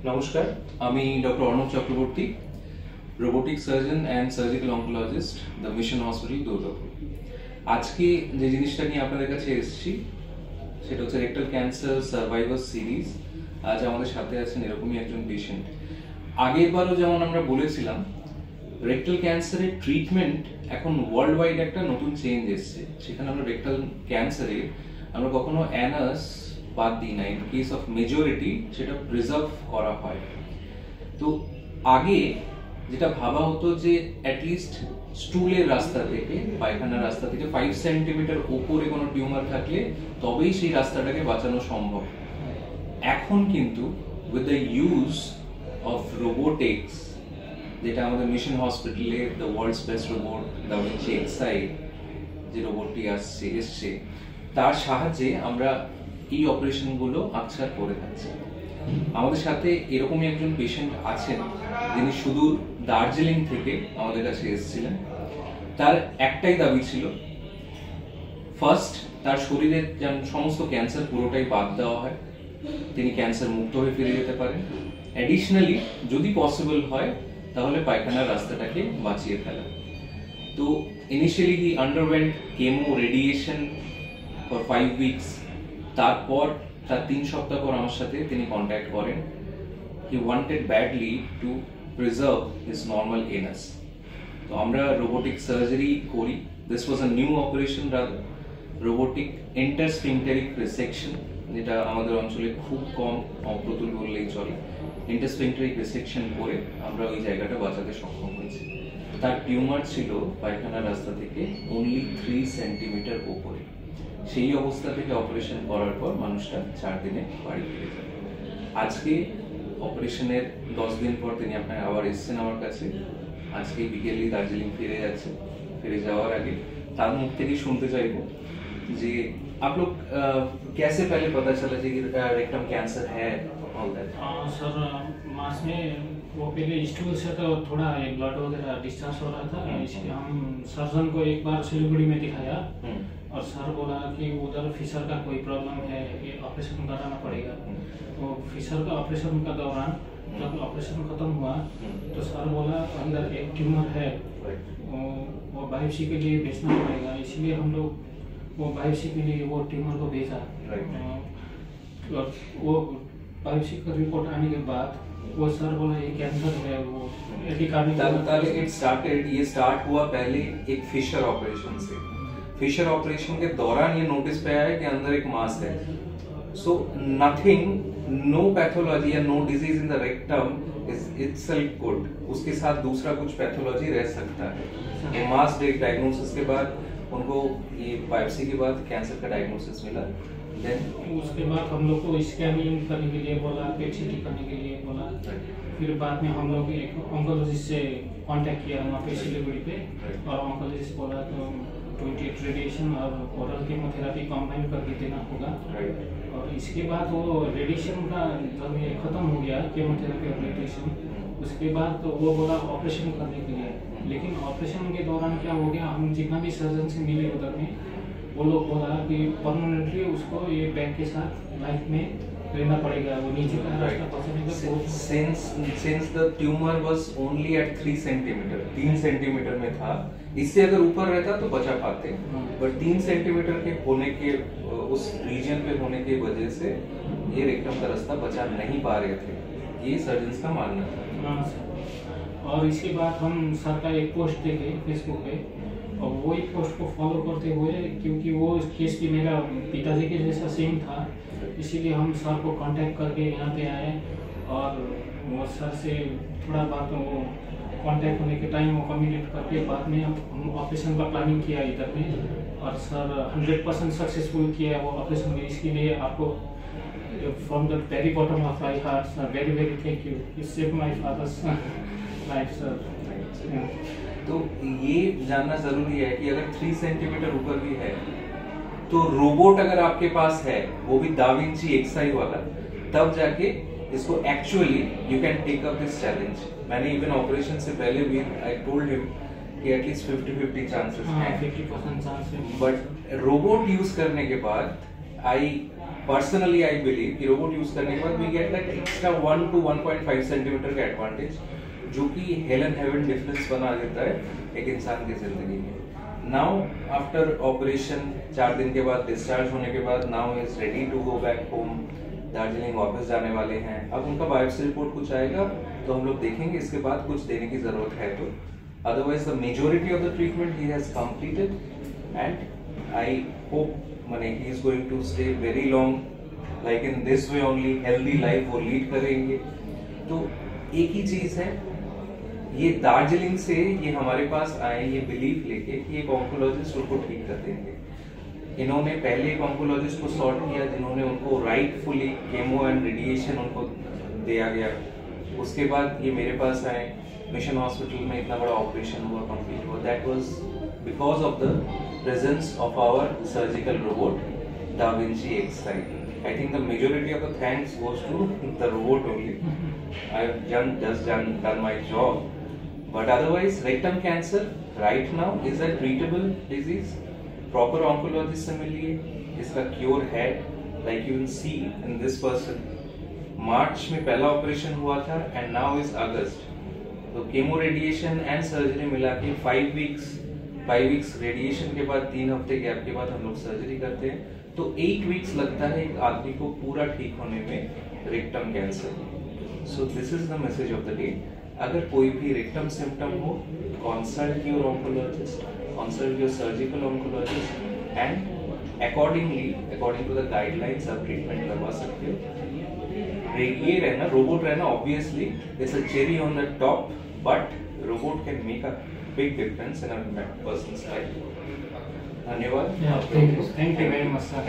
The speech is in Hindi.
নমস্কার, আমি doctor Arnab Chakraborty, robotic surgeon and surgical oncologist, the mission hospital, Durgapur. আজকে যে জিনিসটা নিয়ে আপনাদের কাছে এসেছি সেটা হচ্ছে রেক্টাল ক্যান্সার সার্ভাইভার সিরিজ। আজ আমাদের সাথে আছেন এরকমই একজন পেশেন্ট। আগের বারও যেমন আমরা বলেছিলাম, রেক্টাল ক্যান্সারের ট্রিটমেন্ট এখন ওয়ার্ল্ড ওয়াইড একটা নতুন চেঞ্জ এসছে। সেখানে আমরা রেক্টাল ক্যান্সারে আমরা কখনো অ্যানাস বাদ দিই না। ইন কেস অফ মেজরিটি সেটা প্রিজার্ভ করা হয়। তো আগে যেটা ভাবা হতো যে অ্যাটলিস্ট স্টুলের রাস্তা থেকে, পায়খানার রাস্তা থেকে 5 সেন্টিমিটার ওপরে কোনো টিউমার থাকলে তবেই সেই রাস্তাটাকে বাঁচানো সম্ভব। এখন কিন্তু with the use of robotics, যেটা আমাদের মিশন হসপিটালে the world's best robot da Vinci XI যে রোবটটি এসছে, তার সাহায্যে আমরা এই অপারেশনগুলো আকছার করে থাকছি। আমাদের সাথে এরকমই একজন পেশেন্ট আছেন যিনি সুদূর দার্জিলিং থেকে আমাদের কাছে এসেছিলেন। তার একটাই দাবি ছিল, ফার্স্ট তার শরীরের যেন সমস্ত ক্যান্সার পুরোটাই বাদ দেওয়া হয়, তিনি ক্যান্সার মুক্ত হয়ে ফিরে যেতে পারেন। অ্যাডিশনালি যদি পসিবল হয় তাহলে পায়খানার রাস্তাটাকে বাঁচিয়ে ফেলা। তো initially he underwent chemo radiation for 5 weeks. তারপর তার 3 সপ্তাহ পর আমার সাথে তিনি কন্ট্যাক্ট করেন। He wanted badly to preserve his normal anus. তো আমরা রোবোটিক সার্জারি করি। This was a new operation rather, robotic intersphincteric resection, যেটা আমাদের অঞ্চলে খুব কম, অপ্রতুল বললেই চলে। ইন্টারস্ফিংক্টারিক রিসেকশন করে আমরা ওই জায়গাটা বাঁচাতে সক্ষম হয়েছি। তার টিউমার ছিল পায়খানার রাস্তা থেকে অনলি 3 সেন্টিমিটার ওপরে। সেই অবস্থা থেকে অপারেশন করার পর মানুষটা 4 দিনে বাড়ি ফিরে যায়। আজকে অপারেশনের 10 দিন পর তিনি আপনার আবার এসেছেন আমার কাছে। আজকে বিকেলেই দার্জিলিং ফিরে যাচ্ছে। ফিরে যাওয়ার আগে তার মুখ থেকেই শুনতে চাইবো যে आप लोग कैसे पहले पता चला कि रेक्टम कैंसर है? सर मार्च में वो पहले स्टूल से तो थोड़ा ब्लड वगैरह डिस्चार्ज हो रहा था, इसलिए हम सर्जन को एक बार सिलीगुड़ी में दिखाया और सर बोला कि उधर फिशर का कोई प्रॉब्लम है, ये ऑपरेशन कराना पड़ेगा। तो फिशर का ऑपरेशन का दौरान जब ऑपरेशन खत्म हुआ तो सर बोला अंदर एक ट्यूमर है, वो बायोप्सी के लिए भेजना पड़ेगा। इसलिए हम लोग वो बायोप्सी के लिए वो ट्यूमर को भेजा। और वो बायोप्सी का रिपोर्ट आने के बाद वो सर बोला ये कैंसर है। वो ये स्टार्ट हुआ पहले एक फिशर ऑपरेशन से। फिशर ऑपरेशन के दौरान ये नोटिस पे आया कि अंदर एक मास है। सो नथिंग, नो पैथोलॉजी या no disease in the rectum is itself good. उसके साथ दूसरा कुछ पैथोलॉजी रह सकता है। ये मास डायग्नोसिस के बाद उनको ये बायोप्सी के बाद कैंसर का डायग्नोसिस मिला। देन उसके बाद हम लोग को स्कैनिंग करने के लिए बोला, पेट सीटी करने के लिए बोला। फिर बाद में हम लोग एक ऑन्कोलॉजिस्ट से कांटेक्ट किया वहाँ पे सिलीगुड़ी पे, और ऑन्कोलॉजिस्ट बोला तो 28 रेडिएशन और ओरल कीमोथेरेपी कंबाइन करके देना होगा। और इसके बाद वो रेडिएशन का जब ये खत्म हो गया, कीमोथेरेपी और रेडिएशन, उसके बाद तो वो बोला ऑपरेशन करने के लिए। लेकिन ऑपरेशन के दौरान क्या हो गया, हम जितना भी सर्जन से मिले उधर में, वो लोग बोला कि परमानेंटली उसको ये बैग के साथ लाइफ में रहना पड़ेगा, वो नीचे का रास्ता पहुंचने का। Since the tumour was only at 3 centimetre, 3 centimetre में था। इससे अगर ऊपर रहता तो बचा पाते, बट 3 सेंटीमीटर के होने के उस रीजन पे होने की वजह से ये रेक्टम का रास्ता बचा नहीं पा रहे थे, ये सर्जन्स का मानना था। और इसके बाद हम सर का एक पोस्ट देखे फेसबुक पे, और वही पोस्ट को फॉलो करते हुए, क्योंकि वो केस भी मेरा पिताजी के जैसा सेम था, इसीलिए हम सर को कांटेक्ट करके यहाँ पे आए। और वो सर से थोड़ा बात, वो कांटेक्ट होने के टाइम वो कम्युनिकेट करके बाद में हम ऑपरेशन का प्लानिंग किया इधर में, और सर 100% सक्सेसफुल किया वो ऑपरेशन में। इसके लिए आपको from the very bottom of my heart sir very very thank you. It save my father's life sir. तो ये जानना जरूरी है कि अगर 3 सेंटीमीटर ऊपर भी है तो रोबोट अगर आपके पास है, वो भी दा विंची एक्सआई वाला, तब जाके इसको actually you can take up this challenge. मैंने इवन ऑपरेशन से पहले भी आई टोल्ड हिम कि एटलीस्ट 50-50 चांसेस हैं, 50% चांस है। बट रोबोट यूज करने के बाद आई पर्सनली आई बिलीव कि रोबोट यूज करने के बाद we get that extra 1 to 1.5 centimetre का एडवांटेज, जो कि हेल एंड हेवन डिफरेंस बना देता है एक इंसान की जिंदगी में। नाउ आफ्टर ऑपरेशन 4 दिन के बाद डिस्चार्ज होने के बाद now is ready to go back home, Darjeeling वापस जाने वाले हैं। अब उनका बायोप्सी रिपोर्ट कुछ आएगा तो हम लोग देखेंगे, इसके बाद कुछ देने की जरूरत है तो। Otherwise the majority of the treatment he has completed and I hope माने he is going to stay very long like in this way only, healthy life वो लीड करेंगे। तो एक ही चीज है, ये दार्जिलिंग से ये हमारे पास आए ये बिलीफ लेके कि एक ऑन्कोलॉजिस्ट उनको ठीक कर देंगे। इन्होंने पहले एक ऑन्कोलॉजिस्ट को सॉर्ट किया जिन्होंने उनको राइटफुली केमो एंड रेडिएशन उनको दिया गया। उसके बाद ये मेरे पास आए, मिशन हॉस्पिटल में इतना बड़ा ऑपरेशन हुआ, कंप्लीट हुआ। That was because of the presence of our surgical robot da Vinci X-ray. I think the majority of the thanks goes to the robot only. I have just done my job. But otherwise, rectum cancer right now is a treatable disease. Proper oncologist से मिलिए, इसका cure है। Like you will see in this person, मार्च में पहला ऑपरेशन हुआ था and now is अगस्त। तो केमो रेडिएशन एंड सर्जरी मिला के 5 वीक्स रेडिएशन के बाद 3 हफ्ते गैप के बाद हम लोग सर्जरी करते हैं। तो 8 वीक्स लगता है एक आदमी को पूरा ठीक होने में rectum cancer. So this is the message of the day. अगर कोई भी रेक्टम सिम्टम हो, consult your oncologist, consult your surgical oncologist and according to the guidelines आप ट्रीटमेंट करवा सकते हो। ये रहना रोबोट रहना obviously it's a cherry on the top, but robot can make a big difference in a person's life. धन्यवाद। Thank you very much sir.